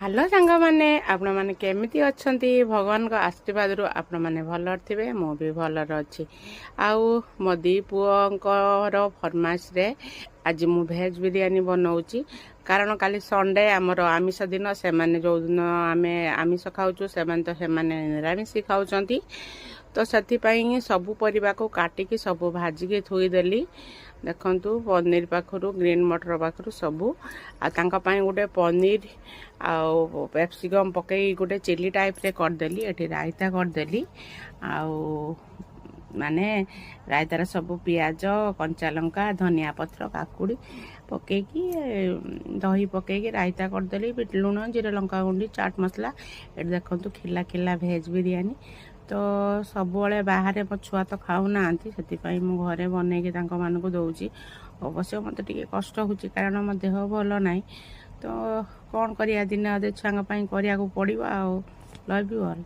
Hello सांग मैंने आपण मैंने केमिति अच्छंती भगवान का आशीर्वाद रु आपण मैंने भल थे मु भी भल अच्छी आउ मो दी पुअर फरमाइश रे आज मु भेज बिरियानी बनाऊँगी कारण काली संडे आमर आमिष दिन से जो दिन आम आमिष खाऊँ से तो निरामिष खाऊँ तो से सबू परिवा को काटिकी सबू भाजिकी थुईदेली देखु पनीर पाखु ग्रीन मटर पाखु सबू आपाई गोटे पनीर आउ पेप्सिकम पकई गोटे चिली टाइप रे करदेली एठी रायता करदेली आउ माने रायतार सबू पियाज कंचा लंका धनिया पत्र काकुड़ी पकईकी दही पकईकी रायता करदेली बिट लुण जीरा लंका गुंडी चाट मसला ये देखु खिला खिला भेज बिरियानी तो सबुबले बाहर मो छुआ तो खाऊना से घरे बनईकी दौची अवश्य मत टे कष्ट हो कारण मो देह भल ना तो कौन करिया दिन अधे छुआ करने को पड़ो। Love you all.